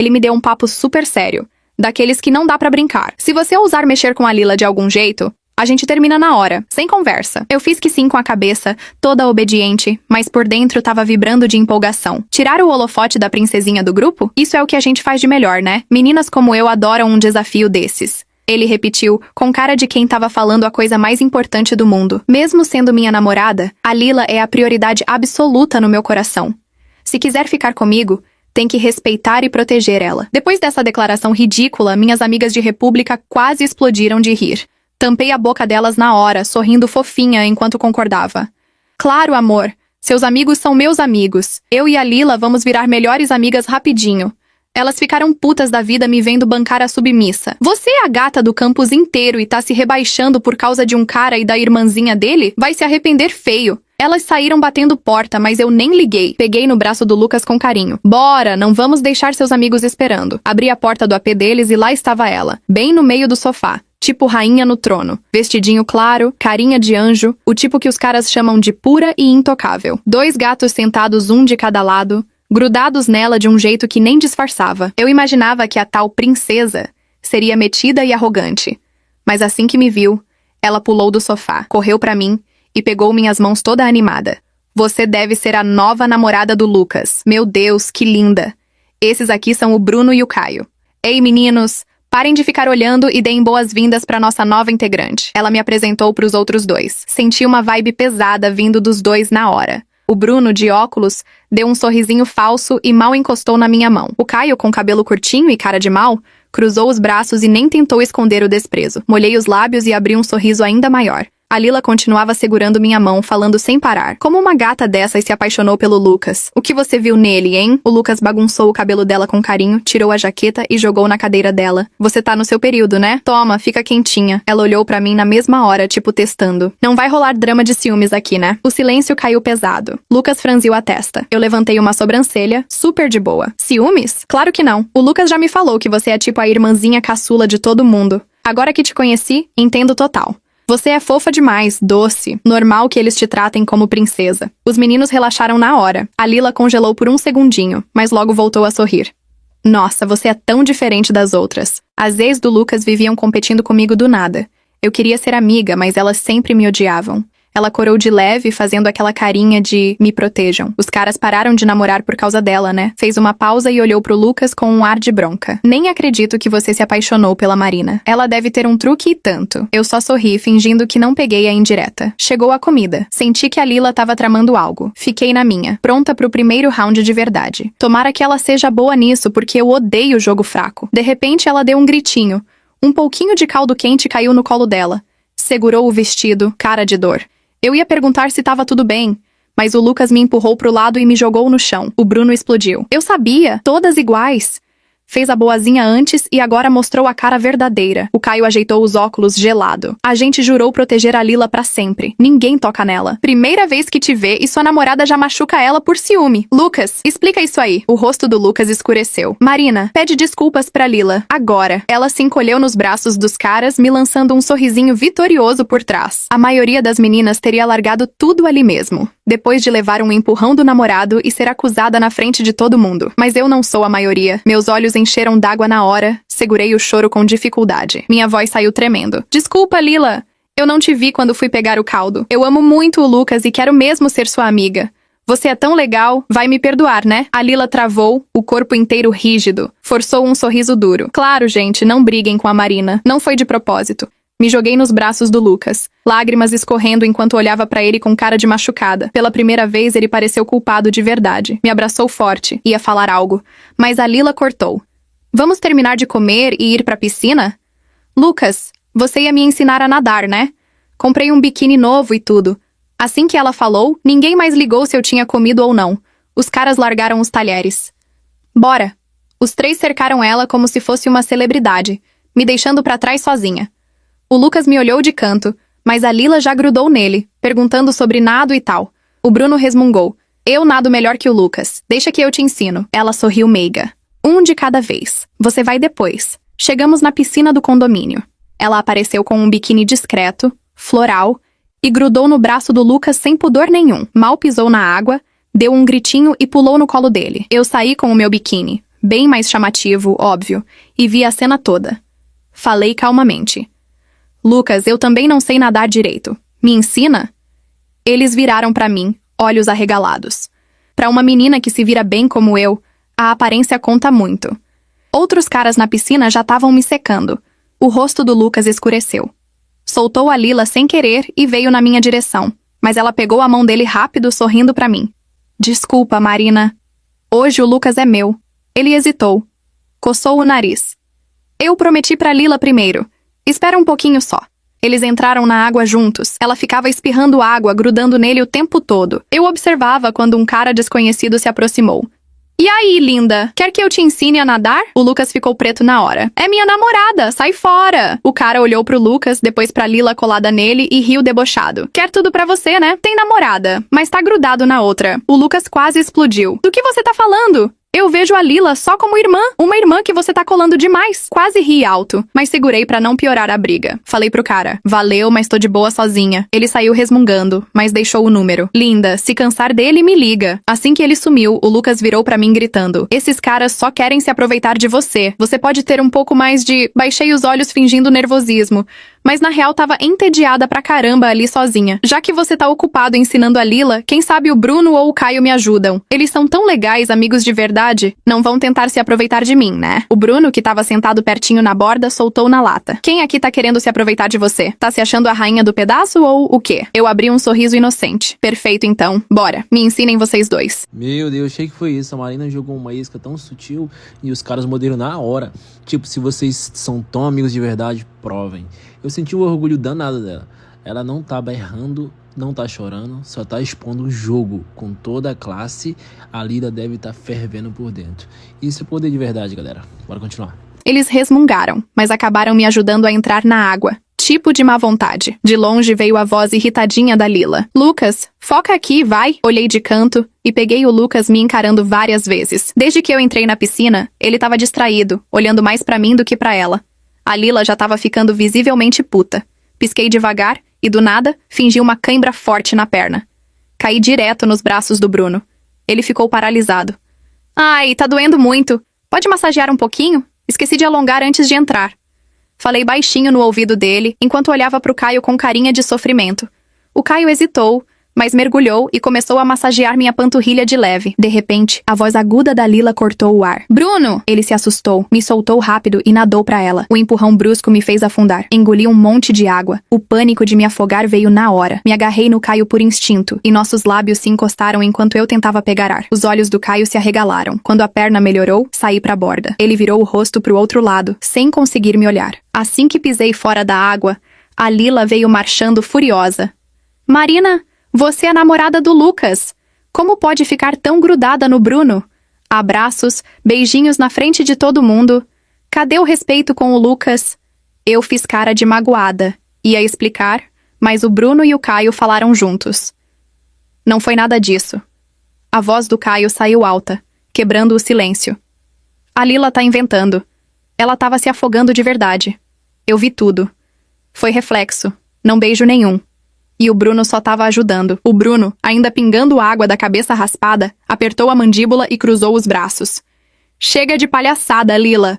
Ele me deu um papo super sério, daqueles que não dá pra brincar. Se você ousar mexer com a Lila de algum jeito, a gente termina na hora, sem conversa. Eu fiz que sim com a cabeça, toda obediente, mas por dentro tava vibrando de empolgação. Tirar o holofote da princesinha do grupo? Isso é o que a gente faz de melhor, né? Meninas como eu adoram um desafio desses. Ele repetiu, com cara de quem tava falando a coisa mais importante do mundo. Mesmo sendo minha namorada, a Lila é a prioridade absoluta no meu coração. Se quiser ficar comigo, tem que respeitar e proteger ela. Depois dessa declaração ridícula, minhas amigas de república quase explodiram de rir. Tampei a boca delas na hora, sorrindo fofinha enquanto concordava. Claro, amor. Seus amigos são meus amigos. Eu e a Lila vamos virar melhores amigas rapidinho. Elas ficaram putas da vida me vendo bancar a submissa. Você é a gata do campus inteiro e tá se rebaixando por causa de um cara e da irmãzinha dele? Vai se arrepender feio. Elas saíram batendo porta, mas eu nem liguei. Peguei no braço do Lucas com carinho. Bora, não vamos deixar seus amigos esperando. Abri a porta do AP deles e lá estava ela, bem no meio do sofá. Tipo rainha no trono. Vestidinho claro, carinha de anjo, o tipo que os caras chamam de pura e intocável. 2 gatos sentados um de cada lado, grudados nela de um jeito que nem disfarçava. Eu imaginava que a tal princesa seria metida e arrogante. Mas assim que me viu, ela pulou do sofá, correu pra mim e pegou minhas mãos toda animada. Você deve ser a nova namorada do Lucas. Meu Deus, que linda. Esses aqui são o Bruno e o Caio. Ei, meninos, parem de ficar olhando e deem boas-vindas pra nossa nova integrante. Ela me apresentou pros outros dois. Senti uma vibe pesada vindo dos dois na hora. O Bruno, de óculos, deu um sorrisinho falso e mal encostou na minha mão. O Caio, com cabelo curtinho e cara de mal, cruzou os braços e nem tentou esconder o desprezo. Molhei os lábios e abri um sorriso ainda maior. A Lila continuava segurando minha mão, falando sem parar. Como uma gata dessas se apaixonou pelo Lucas? O que você viu nele, hein? O Lucas bagunçou o cabelo dela com carinho, tirou a jaqueta e jogou na cadeira dela. Você tá no seu período, né? Toma, fica quentinha. Ela olhou pra mim na mesma hora, tipo testando. Não vai rolar drama de ciúmes aqui, né? O silêncio caiu pesado. Lucas franziu a testa. Eu levantei uma sobrancelha, super de boa. Ciúmes? Claro que não. O Lucas já me falou que você é tipo a irmãzinha caçula de todo mundo. Agora que te conheci, entendo total. Você é fofa demais, doce. Normal que eles te tratem como princesa. Os meninos relaxaram na hora. A Lila congelou por um segundinho, mas logo voltou a sorrir. Nossa, você é tão diferente das outras. As ex do Lucas viviam competindo comigo do nada. Eu queria ser amiga, mas elas sempre me odiavam. Ela corou de leve, fazendo aquela carinha de me protejam. Os caras pararam de namorar por causa dela, né? Fez uma pausa e olhou pro Lucas com um ar de bronca. Nem acredito que você se apaixonou pela Marina. Ela deve ter um truque e tanto. Eu só sorri, fingindo que não peguei a indireta. Chegou a comida. Senti que a Lila tava tramando algo. Fiquei na minha, pronta pro primeiro round de verdade. Tomara que ela seja boa nisso, porque eu odeio jogo fraco. De repente, ela deu um gritinho. Um pouquinho de caldo quente caiu no colo dela. Segurou o vestido, cara de dor. Eu ia perguntar se tava tudo bem, mas o Lucas me empurrou pro lado e me jogou no chão. O Bruno explodiu. Eu sabia, todas iguais. Fez a boazinha antes e agora mostrou a cara verdadeira. O Caio ajeitou os óculos gelado. A gente jurou proteger a Lila pra sempre. Ninguém toca nela. Primeira vez que te vê e sua namorada já machuca ela por ciúme. Lucas, explica isso aí. O rosto do Lucas escureceu. Marina, pede desculpas pra Lila. Agora. Ela se encolheu nos braços dos caras, me lançando um sorrisinho vitorioso por trás. A maioria das meninas teria largado tudo ali mesmo, depois de levar um empurrão do namorado e ser acusada na frente de todo mundo. Mas eu não sou a maioria. Meus olhos encheram d'água na hora, segurei o choro com dificuldade. Minha voz saiu tremendo. Desculpa, Lila. Eu não te vi quando fui pegar o caldo. Eu amo muito o Lucas e quero mesmo ser sua amiga. Você é tão legal, vai me perdoar, né? A Lila travou, o corpo inteiro rígido. Forçou um sorriso duro. Claro, gente, não briguem com a Marina. Não foi de propósito. Me joguei nos braços do Lucas, lágrimas escorrendo enquanto olhava pra ele com cara de machucada. Pela primeira vez, ele pareceu culpado de verdade. Me abraçou forte, ia falar algo, mas a Lila cortou. Vamos terminar de comer e ir pra piscina? Lucas, você ia me ensinar a nadar, né? Comprei um biquíni novo e tudo. Assim que ela falou, ninguém mais ligou se eu tinha comido ou não. Os caras largaram os talheres. Bora! Os 3 cercaram ela como se fosse uma celebridade, me deixando pra trás sozinha. O Lucas me olhou de canto, mas a Lila já grudou nele, perguntando sobre nado e tal. O Bruno resmungou. Eu nado melhor que o Lucas. Deixa que eu te ensino. Ela sorriu meiga. Um de cada vez. Você vai depois. Chegamos na piscina do condomínio. Ela apareceu com um biquíni discreto, floral, e grudou no braço do Lucas sem pudor nenhum. Mal pisou na água, deu um gritinho e pulou no colo dele. Eu saí com o meu biquíni, bem mais chamativo, óbvio, e vi a cena toda. Falei calmamente. Lucas, eu também não sei nadar direito. Me ensina? Eles viraram pra mim, olhos arregalados. Pra uma menina que se vira bem como eu, a aparência conta muito. Outros caras na piscina já estavam me secando. O rosto do Lucas escureceu. Soltou a Lila sem querer e veio na minha direção, mas ela pegou a mão dele rápido, sorrindo pra mim. Desculpa, Marina. Hoje o Lucas é meu. Ele hesitou. Coçou o nariz. Eu prometi pra Lila primeiro. Espera um pouquinho só. Eles entraram na água juntos. Ela ficava espirrando água, grudando nele o tempo todo. Eu observava quando um cara desconhecido se aproximou. E aí, linda? Quer que eu te ensine a nadar? O Lucas ficou preto na hora. É minha namorada, sai fora! O cara olhou pro Lucas, depois pra Lila colada nele e riu debochado. Quer tudo pra você, né? Tem namorada, mas tá grudado na outra. O Lucas quase explodiu. Do que você tá falando? Eu vejo a Lila só como irmã. Uma irmã que você tá colando demais. Quase ri alto, mas segurei pra não piorar a briga. Falei pro cara, valeu, mas tô de boa sozinha. Ele saiu resmungando, mas deixou o número. Linda, se cansar dele, me liga. Assim que ele sumiu, o Lucas virou pra mim gritando. Esses caras só querem se aproveitar de você. Você pode ter um pouco mais de... Baixei os olhos fingindo nervosismo. Mas na real tava entediada pra caramba ali sozinha. Já que você tá ocupado ensinando a Lila, quem sabe o Bruno ou o Caio me ajudam. Eles são tão legais, amigos de verdade, não vão tentar se aproveitar de mim, né? O Bruno, que tava sentado pertinho na borda, soltou na lata. Quem aqui tá querendo se aproveitar de você? Tá se achando a rainha do pedaço ou o quê? Eu abri um sorriso inocente. Perfeito, então. Bora. Me ensinem vocês dois. Meu Deus, achei que foi isso. A Marina jogou uma isca tão sutil e os caras morderam na hora. Tipo, se vocês são tão amigos de verdade, provem. Eu senti um orgulho danado dela. Ela não tá berrando, não tá chorando, só tá expondo o jogo com toda a classe. A Lila deve estar fervendo por dentro. Isso é poder de verdade, galera. Bora continuar. Eles resmungaram, mas acabaram me ajudando a entrar na água. Tipo de má vontade. De longe veio a voz irritadinha da Lila. Lucas, foca aqui, vai! Olhei de canto e peguei o Lucas me encarando várias vezes. Desde que eu entrei na piscina, ele tava distraído, olhando mais pra mim do que pra ela. A Lila já tava ficando visivelmente puta. Pisquei devagar e, do nada, fingi uma cãibra forte na perna. Caí direto nos braços do Bruno. Ele ficou paralisado. Ai, tá doendo muito. Pode massagear um pouquinho? Esqueci de alongar antes de entrar. Falei baixinho no ouvido dele, enquanto olhava pro Caio com carinha de sofrimento. O Caio hesitou, mas mergulhou e começou a massagear minha panturrilha de leve. De repente, a voz aguda da Lila cortou o ar. Bruno! Ele se assustou, me soltou rápido e nadou pra ela. O empurrão brusco me fez afundar. Engoli um monte de água. O pânico de me afogar veio na hora. Me agarrei no Caio por instinto, e nossos lábios se encostaram enquanto eu tentava pegar ar. Os olhos do Caio se arregalaram. Quando a perna melhorou, saí pra borda. Ele virou o rosto pro outro lado, sem conseguir me olhar. Assim que pisei fora da água, a Lila veio marchando furiosa. Marina... Você é a namorada do Lucas. Como pode ficar tão grudada no Bruno? Abraços, beijinhos na frente de todo mundo. Cadê o respeito com o Lucas? Eu fiz cara de magoada. Ia explicar, mas o Bruno e o Caio falaram juntos. Não foi nada disso. A voz do Caio saiu alta, quebrando o silêncio. A Lila tá inventando. Ela tava se afogando de verdade. Eu vi tudo. Foi reflexo, não beijo nenhum. E o Bruno só tava ajudando. O Bruno, ainda pingando água da cabeça raspada, apertou a mandíbula e cruzou os braços. Chega de palhaçada, Lila.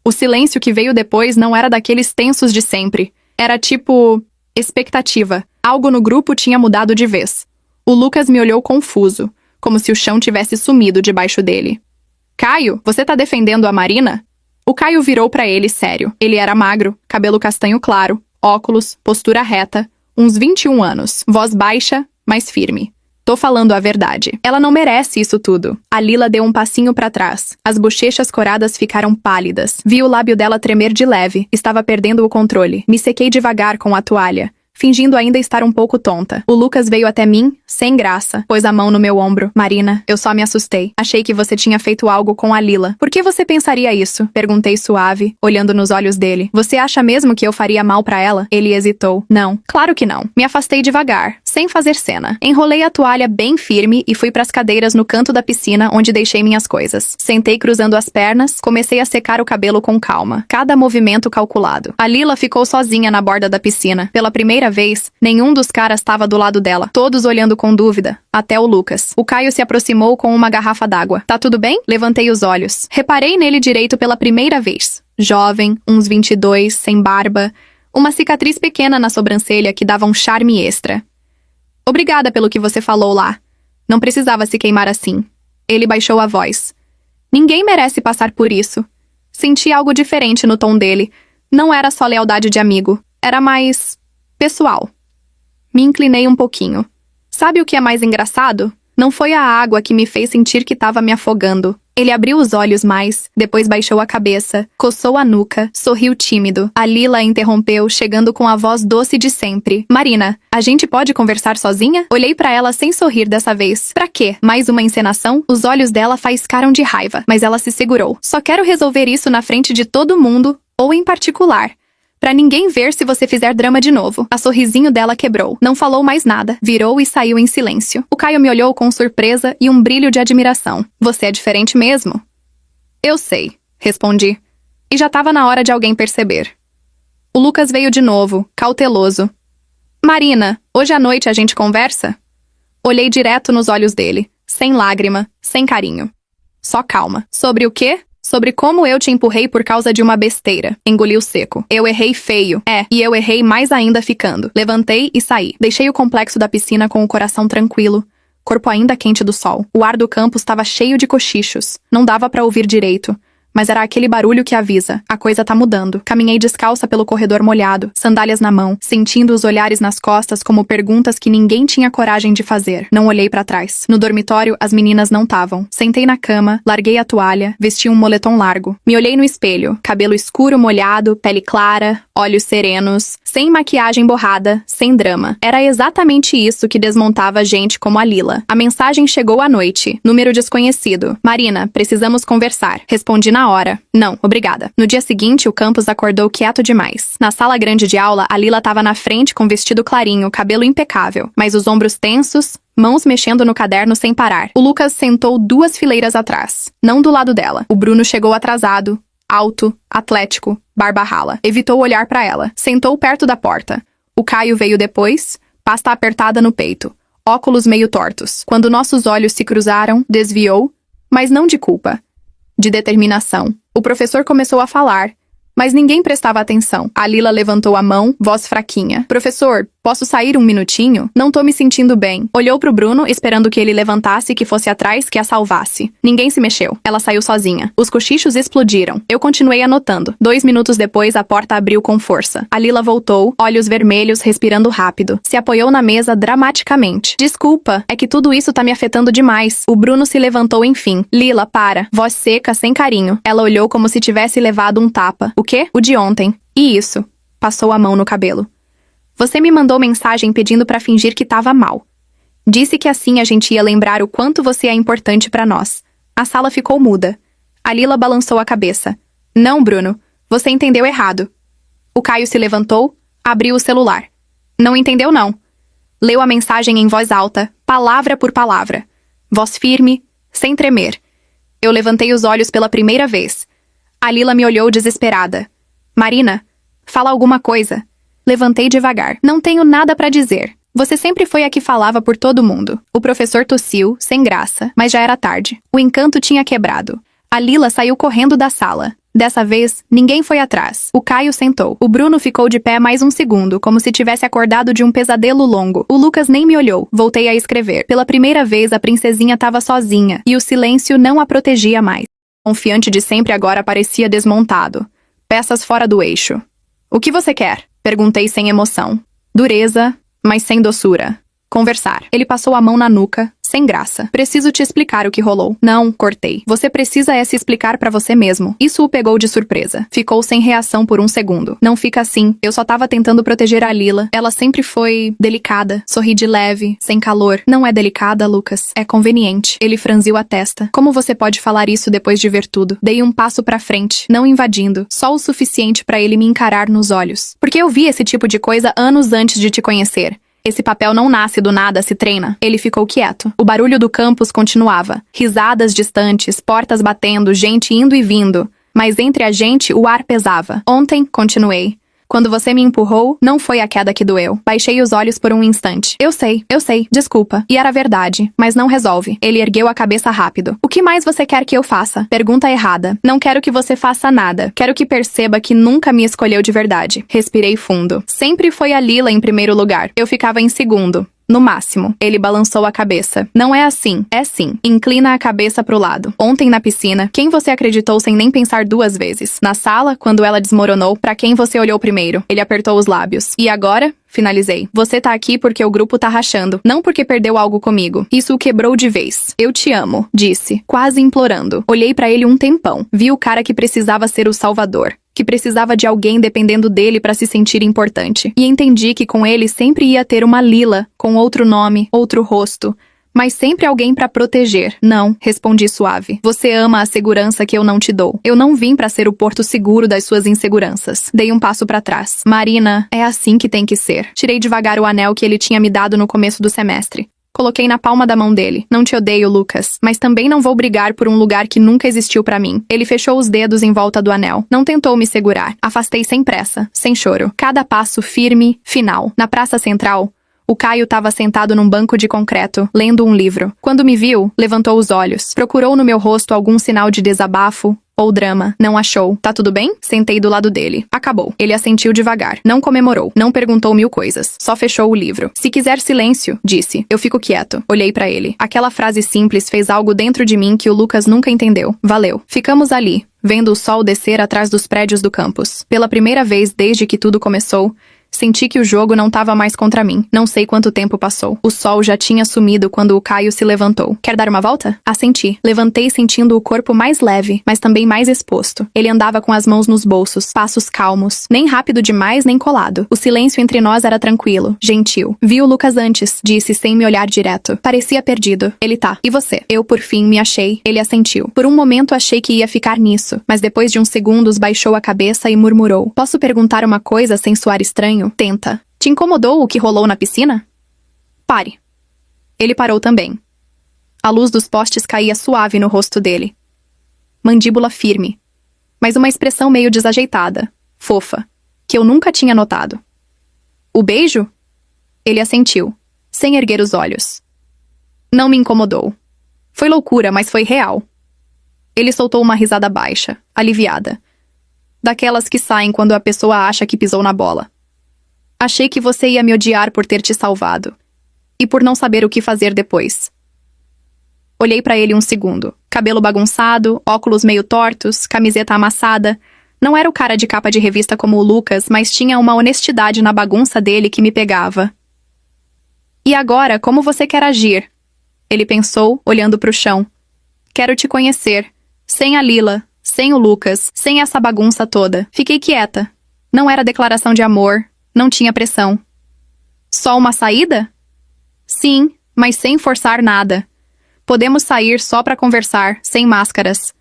O silêncio que veio depois não era daqueles tensos de sempre. Era tipo... expectativa. Algo no grupo tinha mudado de vez. O Lucas me olhou confuso, como se o chão tivesse sumido debaixo dele. Caio, você tá defendendo a Marina? O Caio virou pra ele sério. Ele era magro, cabelo castanho claro, óculos, postura reta, uns 21 anos, voz baixa, mas firme. Tô falando a verdade. Ela não merece isso tudo. A Lila deu um passinho pra trás. As bochechas coradas ficaram pálidas. Vi o lábio dela tremer de leve. Estava perdendo o controle. Me sequei devagar com a toalha, fingindo ainda estar um pouco tonta. O Lucas veio até mim, sem graça, pôs a mão no meu ombro. Marina, eu só me assustei. Achei que você tinha feito algo com a Lila. Por que você pensaria isso? Perguntei suave, olhando nos olhos dele. Você acha mesmo que eu faria mal pra ela? Ele hesitou. Não, claro que não. Me afastei devagar, sem fazer cena. Enrolei a toalha bem firme e fui pras cadeiras no canto da piscina onde deixei minhas coisas. Sentei cruzando as pernas, comecei a secar o cabelo com calma. Cada movimento calculado. A Lila ficou sozinha na borda da piscina. Pela primeira primeira vez, nenhum dos caras estava do lado dela, todos olhando com dúvida, até o Lucas. O Caio se aproximou com uma garrafa d'água. Tá tudo bem? Levantei os olhos. Reparei nele direito pela primeira vez. Jovem, uns 22, sem barba, uma cicatriz pequena na sobrancelha que dava um charme extra. Obrigada pelo que você falou lá. Não precisava se queimar assim. Ele baixou a voz. Ninguém merece passar por isso. Senti algo diferente no tom dele. Não era só lealdade de amigo. Era mais pessoal. Me inclinei um pouquinho. Sabe o que é mais engraçado? Não foi a água que me fez sentir que estava me afogando. Ele abriu os olhos mais, depois baixou a cabeça, coçou a nuca, sorriu tímido. A Lila interrompeu, chegando com a voz doce de sempre. Marina, a gente pode conversar sozinha? Olhei pra ela sem sorrir dessa vez. Pra quê? Mais uma encenação? Os olhos dela faiscaram de raiva, mas ela se segurou. Só quero resolver isso na frente de todo mundo, ou em particular. Pra ninguém ver se você fizer drama de novo. A sorrisinho dela quebrou. Não falou mais nada. Virou e saiu em silêncio. O Caio me olhou com surpresa e um brilho de admiração. Você é diferente mesmo? Eu sei, respondi. E já tava na hora de alguém perceber. O Lucas veio de novo, cauteloso. Marina, hoje à noite a gente conversa? Olhei direto nos olhos dele. Sem lágrima, sem carinho. Só calma. Sobre o quê? Sobre como eu te empurrei por causa de uma besteira. Engoliu seco. Eu errei feio. E eu errei mais ainda ficando. Levantei e saí. Deixei o complexo da piscina com o coração tranquilo, corpo ainda quente do sol. O ar do campus estava cheio de cochichos. Não dava pra ouvir direito. Mas era aquele barulho que avisa. A coisa tá mudando. Caminhei descalça pelo corredor molhado, sandálias na mão, sentindo os olhares nas costas como perguntas que ninguém tinha coragem de fazer. Não olhei pra trás. No dormitório, as meninas não estavam. Sentei na cama, larguei a toalha, vesti um moletom largo. Me olhei no espelho. Cabelo escuro molhado, pele clara, olhos serenos, sem maquiagem borrada, sem drama. Era exatamente isso que desmontava gente como a Lila. A mensagem chegou à noite. Número desconhecido. Marina, precisamos conversar. Respondi na hora. Não, obrigada. No dia seguinte, o campus acordou quieto demais. Na sala grande de aula, a Lila estava na frente com vestido clarinho, cabelo impecável, mas os ombros tensos, mãos mexendo no caderno sem parar. O Lucas sentou 2 fileiras atrás, não do lado dela. O Bruno chegou atrasado, alto, atlético, barba rala. Evitou olhar para ela. Sentou perto da porta. O Caio veio depois, pasta apertada no peito, óculos meio tortos. Quando nossos olhos se cruzaram, desviou, mas não de culpa. De determinação. O professor começou a falar, mas ninguém prestava atenção. A Lila levantou a mão, voz fraquinha. Professor, posso sair um minutinho? Não tô me sentindo bem. Olhou pro Bruno, esperando que ele levantasse e que fosse atrás, que a salvasse. Ninguém se mexeu. Ela saiu sozinha. Os cochichos explodiram. Eu continuei anotando. 2 minutos depois, a porta abriu com força. A Lila voltou, olhos vermelhos, respirando rápido. Se apoiou na mesa dramaticamente. Desculpa, é que tudo isso tá me afetando demais. O Bruno se levantou enfim. Lila, para. Voz seca, sem carinho. Ela olhou como se tivesse levado um tapa. O quê? O de ontem. E isso? Passou a mão no cabelo. Você me mandou mensagem pedindo pra fingir que tava mal. Disse que assim a gente ia lembrar o quanto você é importante pra nós. A sala ficou muda. A Lila balançou a cabeça. Não, Bruno. Você entendeu errado. O Caio se levantou, abriu o celular. Não entendeu, não. Leu a mensagem em voz alta, palavra por palavra. Voz firme, sem tremer. Eu levantei os olhos pela primeira vez. A Lila me olhou desesperada. Marina, fala alguma coisa. Levantei devagar. Não tenho nada pra dizer. Você sempre foi a que falava por todo mundo. O professor tossiu, sem graça, mas já era tarde. O encanto tinha quebrado. A Lila saiu correndo da sala. Dessa vez, ninguém foi atrás. O Caio sentou. O Bruno ficou de pé mais um segundo, como se tivesse acordado de um pesadelo longo. O Lucas nem me olhou. Voltei a escrever. Pela primeira vez, a princesinha estava sozinha, e o silêncio não a protegia mais. Confiante de sempre agora parecia desmontado. Peças fora do eixo. O que você quer? Perguntei sem emoção. Dureza, mas sem doçura. Conversar. Ele passou a mão na nuca, sem graça. Preciso te explicar o que rolou. Não, cortei. Você precisa se explicar pra você mesmo. Isso o pegou de surpresa. Ficou sem reação por um segundo. Não fica assim. Eu só tava tentando proteger a Lila. Ela sempre foi delicada. Sorri de leve, sem calor. Não é delicada, Lucas. É conveniente. Ele franziu a testa. Como você pode falar isso depois de ver tudo? Dei um passo pra frente, não invadindo. Só o suficiente pra ele me encarar nos olhos. Porque eu vi esse tipo de coisa anos antes de te conhecer. Esse papel não nasce do nada, se treina. Ele ficou quieto. O barulho do campus continuava. Risadas distantes, portas batendo, gente indo e vindo. Mas entre a gente, o ar pesava. Ontem, continuei. Quando você me empurrou, não foi a queda que doeu. Baixei os olhos por um instante. Eu sei, desculpa. E era verdade, mas não resolve. Ele ergueu a cabeça rápido. O que mais você quer que eu faça? Pergunta errada. Não quero que você faça nada. Quero que perceba que nunca me escolheu de verdade. Respirei fundo. Sempre foi a Lila em primeiro lugar. Eu ficava em segundo. No máximo. Ele balançou a cabeça. Não é assim. É sim. Inclina a cabeça pro lado. Ontem na piscina, quem você acreditou sem nem pensar duas vezes? Na sala, quando ela desmoronou, pra quem você olhou primeiro? Ele apertou os lábios. E agora? Finalizei. Você tá aqui porque o grupo tá rachando, não porque perdeu algo comigo. Isso o quebrou de vez. Eu te amo, disse, quase implorando. Olhei pra ele um tempão. Vi o cara que precisava ser o salvador, que precisava de alguém dependendo dele pra se sentir importante. E entendi que com ele sempre ia ter uma Lila, com outro nome, outro rosto, mas sempre alguém pra proteger. Não, respondi suave. Você ama a segurança que eu não te dou. Eu não vim pra ser o porto seguro das suas inseguranças. Dei um passo pra trás. Marina, é assim que tem que ser. Tirei devagar o anel que ele tinha me dado no começo do semestre. Coloquei na palma da mão dele. Não te odeio, Lucas, mas também não vou brigar por um lugar que nunca existiu pra mim. Ele fechou os dedos em volta do anel. Não tentou me segurar. Afastei sem pressa, sem choro. Cada passo firme, final. Na praça central, o Caio estava sentado num banco de concreto, lendo um livro. Quando me viu, levantou os olhos. Procurou no meu rosto algum sinal de desabafo ou drama. Não achou. Tá tudo bem? Sentei do lado dele. Acabou. Ele assentiu devagar. Não comemorou. Não perguntou mil coisas. Só fechou o livro. Se quiser silêncio, disse. Eu fico quieto. Olhei pra ele. Aquela frase simples fez algo dentro de mim que o Lucas nunca entendeu. Valeu. Ficamos ali, vendo o sol descer atrás dos prédios do campus. Pela primeira vez desde que tudo começou, senti que o jogo não estava mais contra mim. Não sei quanto tempo passou. O sol já tinha sumido quando o Caio se levantou. Quer dar uma volta? Assenti. Levantei sentindo o corpo mais leve, mas também mais exposto. Ele andava com as mãos nos bolsos, passos calmos. Nem rápido demais, nem colado. O silêncio entre nós era tranquilo, gentil. Vi o Lucas antes, disse sem me olhar direto. Parecia perdido. Ele tá. E você? Eu, por fim, me achei. Ele assentiu. Por um momento achei que ia ficar nisso, mas depois de uns segundos baixou a cabeça e murmurou. Posso perguntar uma coisa sem soar estranho? Tenta. Te incomodou o que rolou na piscina? Pare. Ele parou também. A luz dos postes caía suave no rosto dele. Mandíbula firme, mas uma expressão meio desajeitada, fofa, que eu nunca tinha notado. O beijo? Ele assentiu, sem erguer os olhos. Não me incomodou. Foi loucura, mas foi real. Ele soltou uma risada baixa, aliviada. Daquelas que saem quando a pessoa acha que pisou na bola. Achei que você ia me odiar por ter te salvado. E por não saber o que fazer depois. Olhei pra ele um segundo. Cabelo bagunçado, óculos meio tortos, camiseta amassada. Não era o cara de capa de revista como o Lucas, mas tinha uma honestidade na bagunça dele que me pegava. E agora, como você quer agir? Ele pensou, olhando pro chão. Quero te conhecer. Sem a Lila, sem o Lucas, sem essa bagunça toda. Fiquei quieta. Não era declaração de amor. Não tinha pressão. Só uma saída? Sim, mas sem forçar nada. Podemos sair só pra conversar, sem máscaras.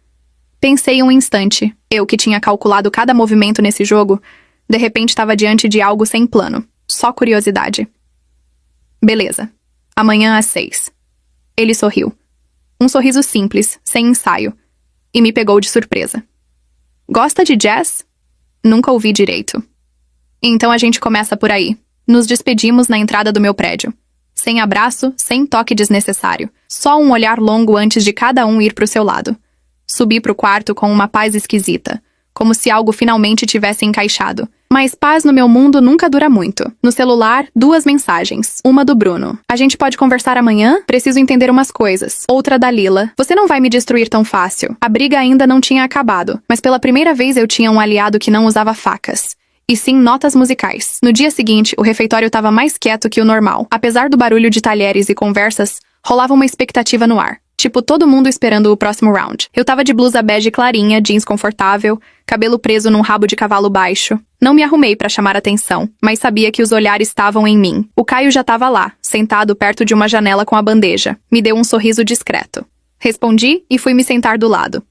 Pensei um instante. Eu, que tinha calculado cada movimento nesse jogo, de repente estava diante de algo sem plano. Só curiosidade. Beleza. Amanhã às 6. Ele sorriu. Um sorriso simples, sem ensaio. E me pegou de surpresa. Gosta de jazz? Nunca ouvi direito. Então a gente começa por aí. Nos despedimos na entrada do meu prédio. Sem abraço, sem toque desnecessário. Só um olhar longo antes de cada um ir pro seu lado. Subi pro quarto com uma paz esquisita. Como se algo finalmente tivesse encaixado. Mas paz no meu mundo nunca dura muito. No celular, 2 mensagens. Uma do Bruno. A gente pode conversar amanhã? Preciso entender umas coisas. Outra da Lila. Você não vai me destruir tão fácil. A briga ainda não tinha acabado. Mas pela primeira vez eu tinha um aliado que não usava facas. E sim notas musicais. No dia seguinte, o refeitório estava mais quieto que o normal. Apesar do barulho de talheres e conversas, rolava uma expectativa no ar. Tipo, todo mundo esperando o próximo round. Eu tava de blusa bege clarinha, jeans confortável, cabelo preso num rabo de cavalo baixo. Não me arrumei pra chamar atenção, mas sabia que os olhares estavam em mim. O Caio já tava lá, sentado perto de uma janela com a bandeja. Me deu um sorriso discreto. Respondi e fui me sentar do lado.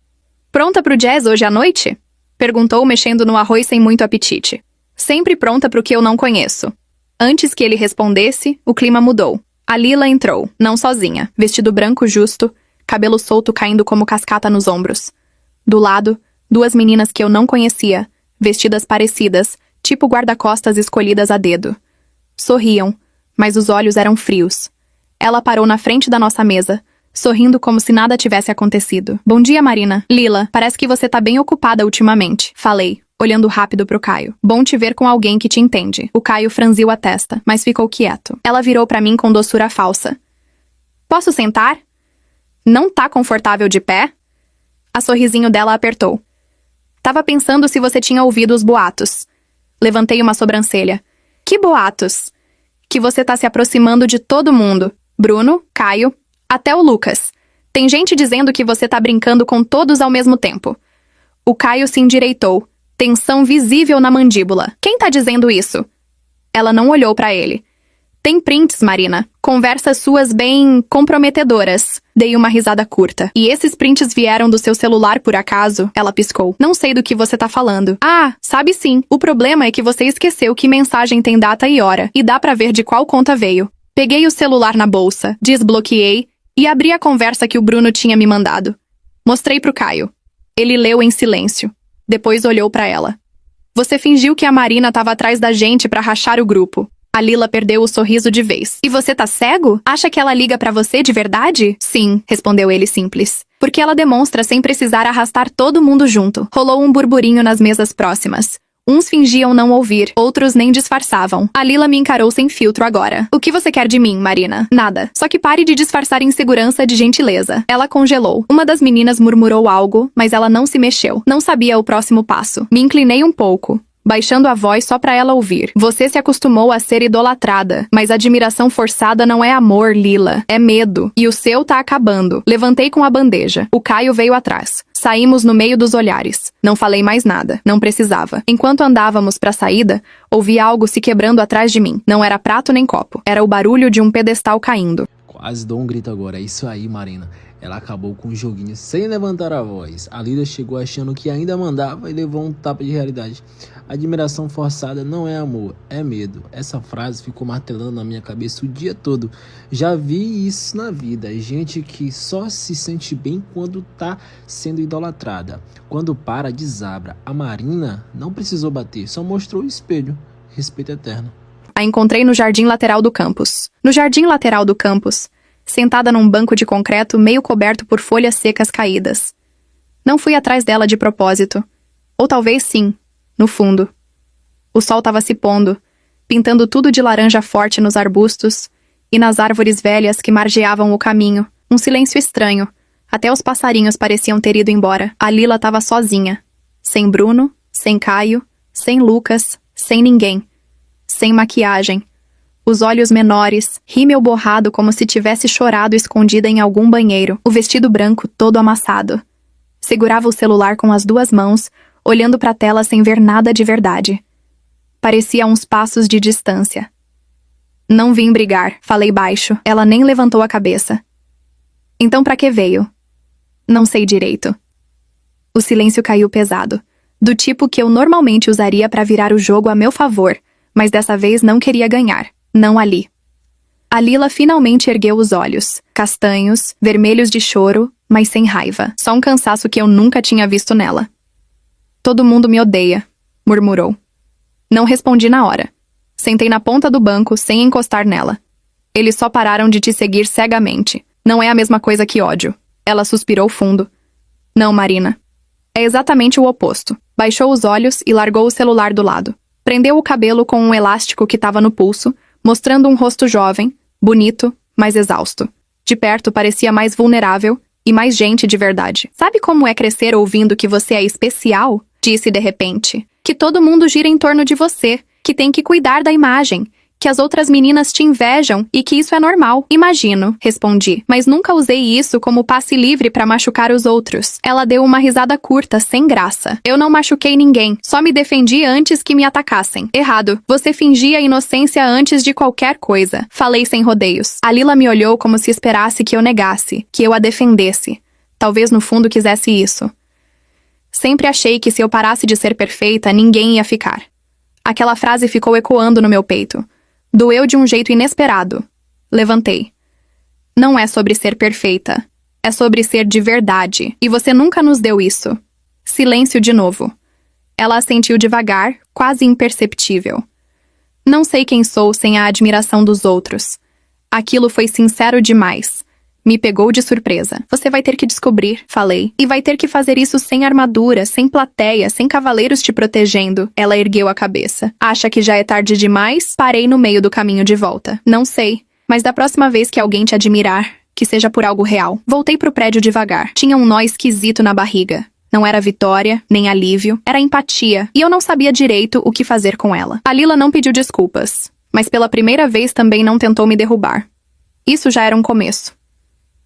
Pronta pro jazz hoje à noite? Perguntou, mexendo no arroz sem muito apetite. Sempre pronta pro que eu não conheço. Antes que ele respondesse, o clima mudou. A Lila entrou, não sozinha, vestido branco justo, cabelo solto caindo como cascata nos ombros. Do lado, 2 meninas que eu não conhecia, vestidas parecidas, tipo guarda-costas escolhidas a dedo. Sorriam, mas os olhos eram frios. Ela parou na frente da nossa mesa, sorrindo como se nada tivesse acontecido. Bom dia, Marina. Lila, parece que você tá bem ocupada ultimamente. Falei, olhando rápido pro Caio. Bom te ver com alguém que te entende. O Caio franziu a testa, mas ficou quieto. Ela virou pra mim com doçura falsa. Posso sentar? Não tá confortável de pé? A sorrisinho dela apertou. Tava pensando se você tinha ouvido os boatos. Levantei uma sobrancelha. Que boatos? Que você tá se aproximando de todo mundo. Bruno, Caio, até o Lucas. Tem gente dizendo que você tá brincando com todos ao mesmo tempo. O Caio se endireitou, tensão visível na mandíbula. Quem tá dizendo isso? Ela não olhou pra ele. Tem prints, Marina. Conversas suas bem comprometedoras. Dei uma risada curta. E esses prints vieram do seu celular por acaso? Ela piscou. Não sei do que você tá falando. Ah, sabe sim. O problema é que você esqueceu que mensagem tem data e hora. E dá pra ver de qual conta veio. Peguei o celular na bolsa, desbloqueei e abri a conversa que o Bruno tinha me mandado. Mostrei pro Caio. Ele leu em silêncio. Depois olhou pra ela. Você fingiu que a Marina tava atrás da gente pra rachar o grupo. A Lila perdeu o sorriso de vez. E você tá cego? Acha que ela liga pra você de verdade? Sim, respondeu ele simples. Porque ela demonstra sem precisar arrastar todo mundo junto. Rolou um burburinho nas mesas próximas. Uns fingiam não ouvir, outros nem disfarçavam. A Lila me encarou sem filtro agora. O que você quer de mim, Marina? Nada. Só que pare de disfarçar insegurança de gentileza. Ela congelou. Uma das meninas murmurou algo, mas ela não se mexeu. Não sabia o próximo passo. Me inclinei um pouco, baixando a voz só pra ela ouvir. Você se acostumou a ser idolatrada, mas admiração forçada não é amor, Lila. É medo. E o seu tá acabando. Levantei com a bandeja. O Caio veio atrás. Saímos no meio dos olhares. Não falei mais nada. Não precisava. Enquanto andávamos pra saída, ouvi algo se quebrando atrás de mim. Não era prato nem copo. Era o barulho de um pedestal caindo. Quase dou um grito agora. É isso aí, Marina. Ela acabou com o joguinho sem levantar a voz. A Lila chegou achando que ainda mandava e levou um tapa de realidade. Admiração forçada não é amor, é medo. Essa frase ficou martelando na minha cabeça o dia todo. Já vi isso na vida. Gente que só se sente bem quando tá sendo idolatrada. Quando para, desabra. A Marina não precisou bater, só mostrou o espelho. Respeito eterno. A encontrei no jardim lateral do campus. No jardim lateral do campus, sentada num banco de concreto meio coberto por folhas secas caídas. Não fui atrás dela de propósito. Ou talvez sim, no fundo. O sol estava se pondo, pintando tudo de laranja forte nos arbustos e nas árvores velhas que margeavam o caminho. Um silêncio estranho. Até os passarinhos pareciam ter ido embora. A Lila estava sozinha. Sem Bruno, sem Caio, sem Lucas, sem ninguém. Sem maquiagem. Os olhos menores, rímel borrado como se tivesse chorado escondida em algum banheiro, o vestido branco todo amassado. Segurava o celular com as duas mãos, olhando para a tela sem ver nada de verdade. Parecia a uns passos de distância. Não vim brigar, falei baixo. Ela nem levantou a cabeça. Então pra que veio? Não sei direito. O silêncio caiu pesado, do tipo que eu normalmente usaria para virar o jogo a meu favor, mas dessa vez não queria ganhar. Não ali. A Lila finalmente ergueu os olhos, castanhos, vermelhos de choro, mas sem raiva. Só um cansaço que eu nunca tinha visto nela. Todo mundo me odeia, murmurou. Não respondi na hora. Sentei na ponta do banco sem encostar nela. Eles só pararam de te seguir cegamente. Não é a mesma coisa que ódio. Ela suspirou fundo. Não, Marina. É exatamente o oposto. Baixou os olhos e largou o celular do lado. Prendeu o cabelo com um elástico que estava no pulso, mostrando um rosto jovem, bonito, mas exausto. De perto parecia mais vulnerável e mais gente de verdade. Sabe como é crescer ouvindo que você é especial? Disse de repente. Que todo mundo gira em torno de você, que tem que cuidar da imagem, que as outras meninas te invejam e que isso é normal. Imagino, respondi, mas nunca usei isso como passe livre pra machucar os outros. Ela deu uma risada curta, sem graça. Eu não machuquei ninguém, só me defendi antes que me atacassem. Errado. Você fingia inocência antes de qualquer coisa. Falei sem rodeios. A Lila me olhou como se esperasse que eu negasse, que eu a defendesse. Talvez no fundo quisesse isso. Sempre achei que se eu parasse de ser perfeita, ninguém ia ficar. Aquela frase ficou ecoando no meu peito. Doeu de um jeito inesperado. Levantei. Não é sobre ser perfeita. É sobre ser de verdade. E você nunca nos deu isso. Silêncio de novo. Ela assentiu devagar, quase imperceptível. Não sei quem sou sem a admiração dos outros. Aquilo foi sincero demais. Me pegou de surpresa. Você vai ter que descobrir, falei. E vai ter que fazer isso sem armadura, sem plateia, sem cavaleiros te protegendo. Ela ergueu a cabeça. Acha que já é tarde demais? Parei no meio do caminho de volta. Não sei, mas da próxima vez que alguém te admirar, que seja por algo real. Voltei pro prédio devagar. Tinha um nó esquisito na barriga. Não era vitória, nem alívio, era empatia, e eu não sabia direito o que fazer com ela. A Lila não pediu desculpas, mas pela primeira vez também não tentou me derrubar. Isso já era um começo.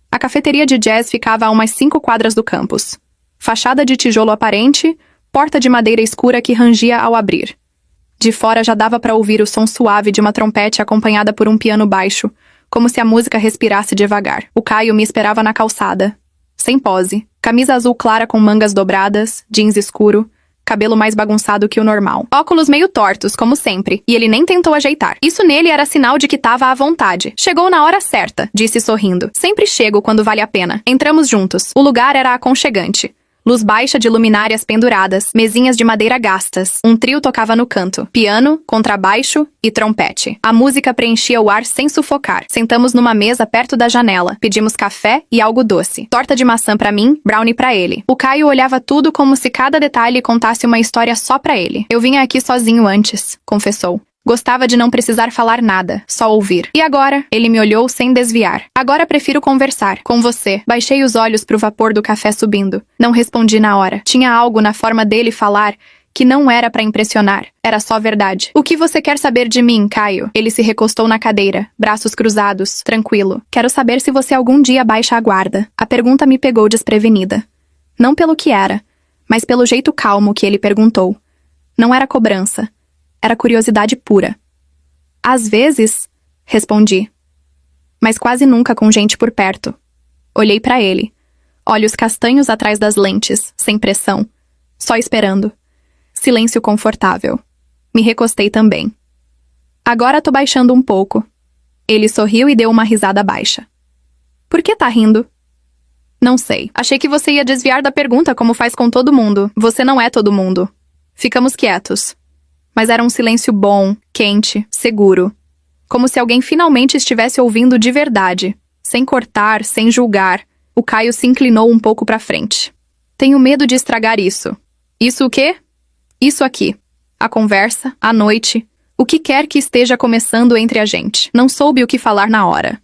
A cafeteria de jazz ficava a umas 5 quadras do campus. Fachada de tijolo aparente, porta de madeira escura que rangia ao abrir. De fora já dava para ouvir o som suave de uma trompete acompanhada por um piano baixo, como se a música respirasse devagar. O Caio me esperava na calçada, sem pose. Camisa azul clara com mangas dobradas, jeans escuro, cabelo mais bagunçado que o normal. Óculos meio tortos, como sempre, e ele nem tentou ajeitar. Isso nele era sinal de que tava à vontade. Chegou na hora certa, disse sorrindo. Sempre chego quando vale a pena. Entramos juntos. O lugar era aconchegante. Luz baixa de luminárias penduradas, mesinhas de madeira gastas. Um trio tocava no canto. Piano, contrabaixo e trompete. A música preenchia o ar sem sufocar. Sentamos numa mesa perto da janela. Pedimos café e algo doce. Torta de maçã pra mim, brownie pra ele. O Caio olhava tudo como se cada detalhe contasse uma história só pra ele. Eu vinha aqui sozinho antes, confessou. Gostava de não precisar falar nada, só ouvir. E agora? Ele me olhou sem desviar. Agora prefiro conversar. Com você. Baixei os olhos pro vapor do café subindo. Não respondi na hora. Tinha algo na forma dele falar que não era pra impressionar. Era só verdade. O que você quer saber de mim, Caio? Ele se recostou na cadeira, braços cruzados, tranquilo. Quero saber se você algum dia baixa a guarda. A pergunta me pegou desprevenida. Não pelo que era, mas pelo jeito calmo que ele perguntou. Não era cobrança. Era curiosidade pura. Às vezes, respondi. Mas quase nunca com gente por perto. Olhei pra ele. Olhos castanhos atrás das lentes, sem pressão. Só esperando. Silêncio confortável. Me recostei também. Agora tô baixando um pouco. Ele sorriu e deu uma risada baixa. Por que tá rindo? Não sei. Achei que você ia desviar da pergunta como faz com todo mundo. Você não é todo mundo. Ficamos quietos. Mas era um silêncio bom, quente, seguro. Como se alguém finalmente estivesse ouvindo de verdade. Sem cortar, sem julgar. O Caio se inclinou um pouco pra frente. Tenho medo de estragar isso. Isso o quê? Isso aqui. A conversa, a noite, o que quer que esteja começando entre a gente. Não soube o que falar na hora.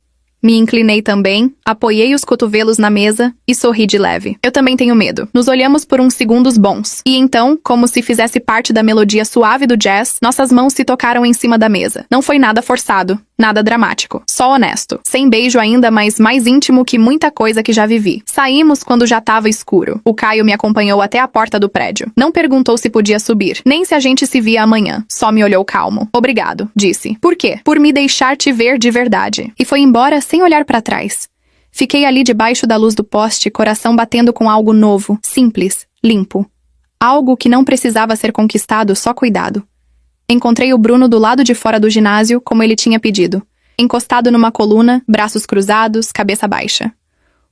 Me inclinei também, apoiei os cotovelos na mesa e sorri de leve. Eu também tenho medo. Nos olhamos por uns segundos bons. E então, como se fizesse parte da melodia suave do jazz, nossas mãos se tocaram em cima da mesa. Não foi nada forçado, nada dramático. Só honesto. Sem beijo ainda, mas mais íntimo que muita coisa que já vivi. Saímos quando já tava escuro. O Caio me acompanhou até a porta do prédio. Não perguntou se podia subir, nem se a gente se via amanhã. Só me olhou calmo. Obrigado, disse. Por quê? Por me deixar te ver de verdade. E foi embora sem olhar pra trás. Fiquei ali debaixo da luz do poste, coração batendo com algo novo, simples, limpo. Algo que não precisava ser conquistado, só cuidado. Encontrei o Bruno do lado de fora do ginásio, como ele tinha pedido. Encostado numa coluna, braços cruzados, cabeça baixa.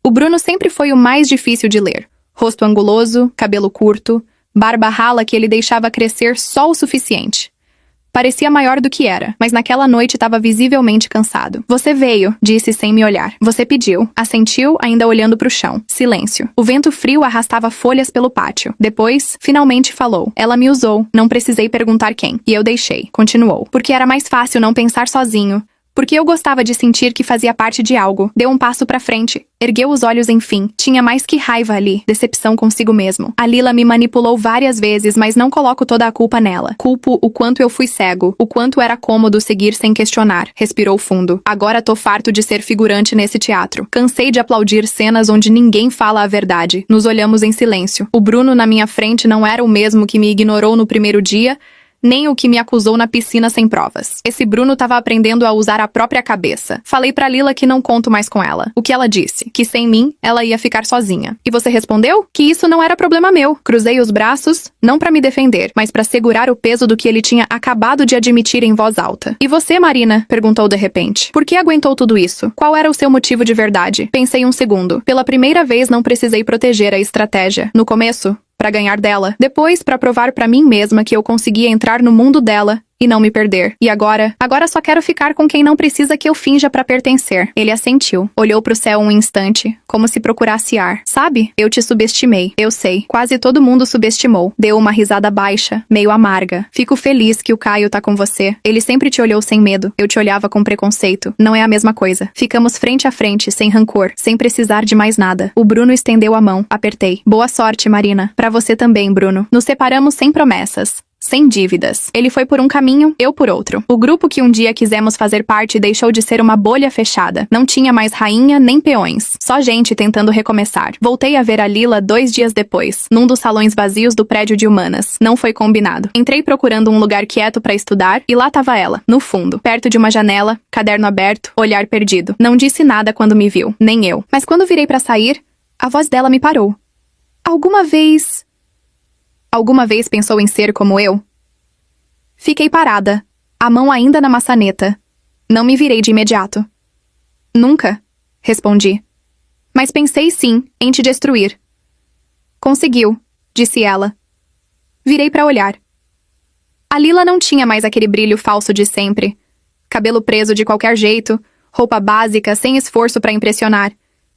O Bruno sempre foi o mais difícil de ler. Rosto anguloso, cabelo curto, barba rala que ele deixava crescer só o suficiente. Parecia maior do que era, mas naquela noite estava visivelmente cansado. Você veio, disse sem me olhar. Você pediu. Assentiu, ainda olhando pro chão. Silêncio. O vento frio arrastava folhas pelo pátio. Depois, finalmente falou. Ela me usou. Não precisei perguntar quem. E eu deixei. Continuou. Porque era mais fácil não pensar sozinho. Porque eu gostava de sentir que fazia parte de algo. Deu um passo pra frente. Ergueu os olhos enfim. Tinha mais que raiva ali. Decepção consigo mesmo. A Lila me manipulou várias vezes, mas não coloco toda a culpa nela. Culpo o quanto eu fui cego. O quanto era cômodo seguir sem questionar. Respirou fundo. Agora tô farto de ser figurante nesse teatro. Cansei de aplaudir cenas onde ninguém fala a verdade. Nos olhamos em silêncio. O Bruno na minha frente não era o mesmo que me ignorou no primeiro dia, nem o que me acusou na piscina sem provas. Esse Bruno tava aprendendo a usar a própria cabeça. Falei pra Lila que não conto mais com ela. O que ela disse? Que sem mim, ela ia ficar sozinha. E você respondeu? Que isso não era problema meu. Cruzei os braços, não pra me defender, mas pra segurar o peso do que ele tinha acabado de admitir em voz alta. E você, Marina? Perguntou de repente. Por que aguentou tudo isso? Qual era o seu motivo de verdade? Pensei um segundo. Pela primeira vez não precisei proteger a estratégia. No começo, pra ganhar dela. Depois, pra provar pra mim mesma que eu conseguia entrar no mundo dela e não me perder. E agora? Agora só quero ficar com quem não precisa que eu finja pra pertencer. Ele assentiu. Olhou pro céu um instante, como se procurasse ar. Sabe? Eu te subestimei. Eu sei. Quase todo mundo subestimou. Deu uma risada baixa, meio amarga. Fico feliz que o Caio tá com você. Ele sempre te olhou sem medo. Eu te olhava com preconceito. Não é a mesma coisa. Ficamos frente a frente, sem rancor, sem precisar de mais nada. O Bruno estendeu a mão. Apertei. Boa sorte, Marina. Pra você também, Bruno. Nos separamos sem promessas. Sem dívidas. Ele foi por um caminho, eu por outro. O grupo que um dia quisemos fazer parte deixou de ser uma bolha fechada. Não tinha mais rainha nem peões. Só gente tentando recomeçar. Voltei a ver a Lila 2 dias depois, num dos salões vazios do prédio de humanas. Não foi combinado. Entrei procurando um lugar quieto pra estudar e lá tava ela, no fundo, perto de uma janela, caderno aberto, olhar perdido. Não disse nada quando me viu, nem eu. Mas quando virei pra sair, a voz dela me parou. Alguma vez pensou em ser como eu? Fiquei parada, a mão ainda na maçaneta. Não me virei de imediato. Nunca, respondi. Mas pensei sim, em te destruir. Conseguiu, disse ela. Virei pra olhar. A Lila não tinha mais aquele brilho falso de sempre. Cabelo preso de qualquer jeito, roupa básica, sem esforço pra impressionar.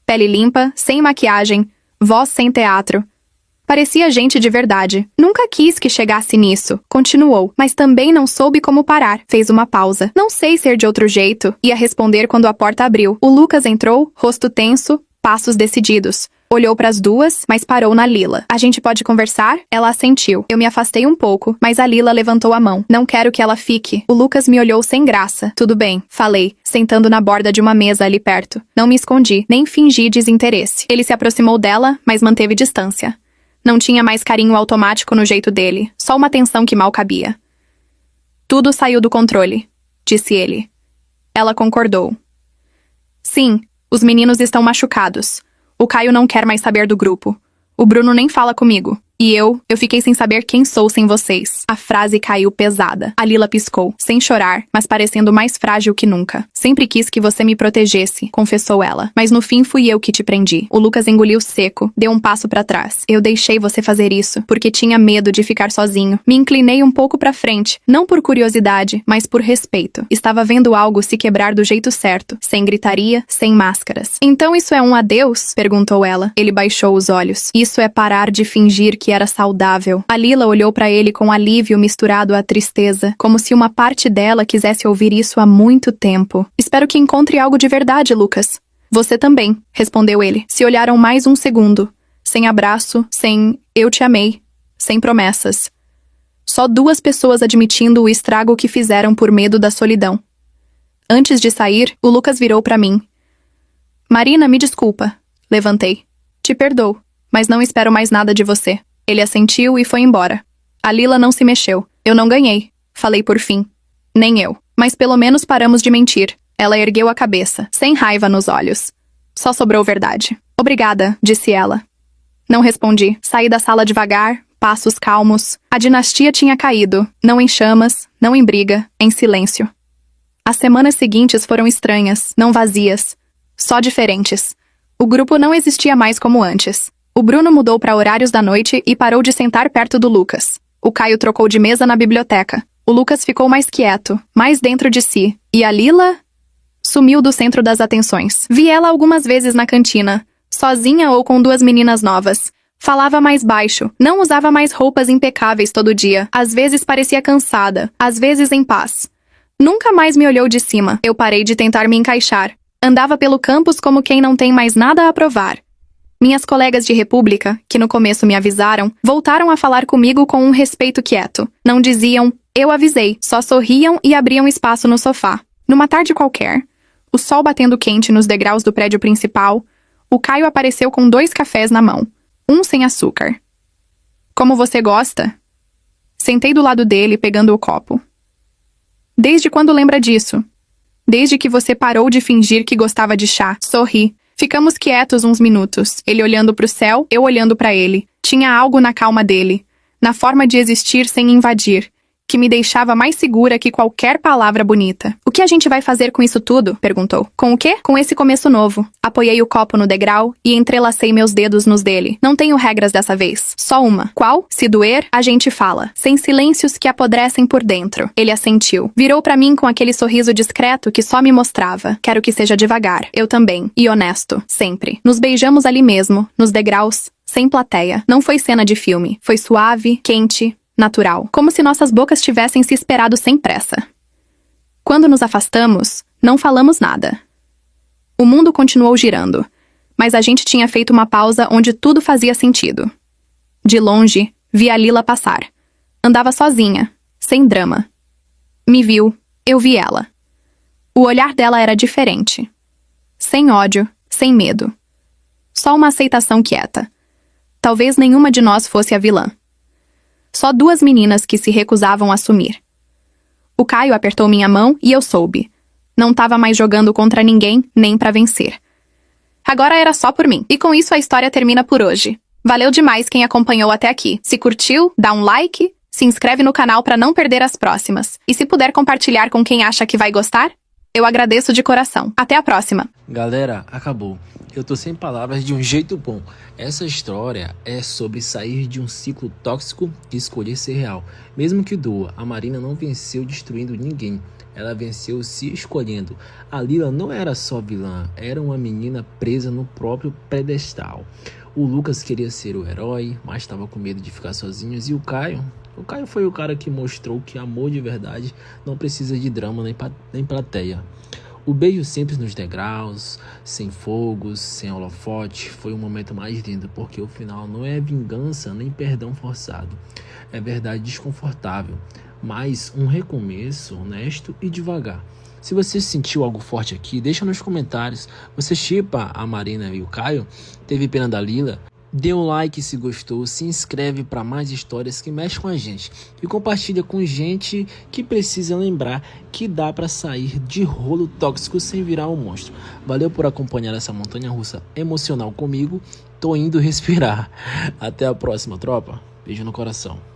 Pele limpa, sem maquiagem, voz sem teatro. Parecia gente de verdade. Nunca quis que chegasse nisso. Continuou, mas também não soube como parar. Fez uma pausa. Não sei ser de outro jeito. Ia responder quando a porta abriu. O Lucas entrou, rosto tenso, passos decididos. Olhou pras duas, mas parou na Lila. A gente pode conversar? Ela assentiu. Eu me afastei um pouco, mas a Lila levantou a mão. Não quero que ela fique. O Lucas me olhou sem graça. Tudo bem, falei, sentando na borda de uma mesa ali perto. Não me escondi, nem fingi desinteresse. Ele se aproximou dela, mas manteve distância. Não tinha mais carinho automático no jeito dele, só uma tensão que mal cabia. Tudo saiu do controle, disse ele. Ela concordou. Sim, os meninos estão machucados. O Caio não quer mais saber do grupo. O Bruno nem fala comigo. E eu fiquei sem saber quem sou sem vocês. A frase caiu pesada. A Lila piscou, sem chorar, mas parecendo mais frágil que nunca. Sempre quis que você me protegesse, confessou ela. Mas no fim fui eu que te prendi. O Lucas engoliu seco, deu um passo pra trás. Eu deixei você fazer isso, porque tinha medo de ficar sozinho. Me inclinei um pouco pra frente, não por curiosidade, mas por respeito. Estava vendo algo se quebrar do jeito certo, sem gritaria, sem máscaras. Então isso é um adeus? Perguntou ela. Ele baixou os olhos. Isso é parar de fingir que era saudável. A Lila olhou pra ele com alívio misturado à tristeza, como se uma parte dela quisesse ouvir isso há muito tempo. Espero que encontre algo de verdade, Lucas. Você também, respondeu ele. Se olharam mais um segundo. Sem abraço, sem eu te amei, sem promessas. Só 2 pessoas admitindo o estrago que fizeram por medo da solidão. Antes de sair, o Lucas virou pra mim. Marina, me desculpa. Levantei. Te perdoo, mas não espero mais nada de você. Ele assentiu e foi embora. A Lila não se mexeu. Eu não ganhei. Falei por fim. Nem eu. Mas pelo menos paramos de mentir. Ela ergueu a cabeça, sem raiva nos olhos. Só sobrou verdade. Obrigada, disse ela. Não respondi. Saí da sala devagar, passos calmos. A dinastia tinha caído. Não em chamas, não em briga, em silêncio. As semanas seguintes foram estranhas, não vazias. Só diferentes. O grupo não existia mais como antes. O Bruno mudou para horários da noite e parou de sentar perto do Lucas. O Caio trocou de mesa na biblioteca. O Lucas ficou mais quieto, mais dentro de si. E a Lila sumiu do centro das atenções. Vi ela algumas vezes na cantina, sozinha ou com 2 meninas novas. Falava mais baixo, não usava mais roupas impecáveis todo dia. Às vezes parecia cansada, às vezes em paz. Nunca mais me olhou de cima. Eu parei de tentar me encaixar. Andava pelo campus como quem não tem mais nada a provar. Minhas colegas de república, que no começo me avisaram, voltaram a falar comigo com um respeito quieto. Não diziam, eu avisei, só sorriam e abriam espaço no sofá. Numa tarde qualquer, o sol batendo quente nos degraus do prédio principal, o Caio apareceu com 2 cafés na mão, um sem açúcar. Como você gosta? Sentei do lado dele, pegando o copo. Desde quando lembra disso? Desde que você parou de fingir que gostava de chá. Sorri. Ficamos quietos uns minutos, ele olhando pro céu, eu olhando pra ele. Tinha algo na calma dele, na forma de existir sem invadir, que me deixava mais segura que qualquer palavra bonita. O que a gente vai fazer com isso tudo? Perguntou. Com o quê? Com esse começo novo. Apoiei o copo no degrau e entrelacei meus dedos nos dele. Não tenho regras dessa vez. Só uma. Qual? Se doer, a gente fala. Sem silêncios que apodrecem por dentro. Ele assentiu. Virou pra mim com aquele sorriso discreto que só me mostrava. Quero que seja devagar. Eu também. E honesto. Sempre. Nos beijamos ali mesmo, nos degraus, sem plateia. Não foi cena de filme. Foi suave, quente, natural. Como se nossas bocas tivessem se esperado sem pressa. Quando nos afastamos, não falamos nada. O mundo continuou girando, mas a gente tinha feito uma pausa onde tudo fazia sentido. De longe, vi a Lila passar. Andava sozinha, sem drama. Me viu, eu vi ela. O olhar dela era diferente. Sem ódio, sem medo. Só uma aceitação quieta. Talvez nenhuma de nós fosse a vilã. Só duas meninas que se recusavam a assumir. O Caio apertou minha mão e eu soube. Não tava mais jogando contra ninguém, nem pra vencer. Agora era só por mim. E com isso a história termina por hoje. Valeu demais quem acompanhou até aqui. Se curtiu, dá um like, se inscreve no canal pra não perder as próximas. E se puder compartilhar com quem acha que vai gostar, eu agradeço de coração. Até a próxima. Galera, acabou. Eu tô sem palavras de um jeito bom. Essa história é sobre sair de um ciclo tóxico e escolher ser real. Mesmo que doa, a Marina não venceu destruindo ninguém. Ela venceu se escolhendo. A Lila não era só vilã, era uma menina presa no próprio pedestal. O Lucas queria ser o herói, mas estava com medo de ficar sozinho. E o Caio foi o cara que mostrou que amor de verdade não precisa de drama nem plateia. O beijo simples nos degraus, sem fogos, sem holofote, foi o momento mais lindo, porque o final não é vingança nem perdão forçado. É verdade desconfortável, mas um recomeço honesto e devagar. Se você sentiu algo forte aqui, deixa nos comentários. Você shippa a Marina e o Caio? Teve pena da Lila? Dê um like se gostou, se inscreve para mais histórias que mexem com a gente e compartilha com gente que precisa lembrar que dá para sair de rolo tóxico sem virar um monstro. Valeu por acompanhar essa montanha-russa emocional comigo. Tô indo respirar. Até a próxima, tropa. Beijo no coração.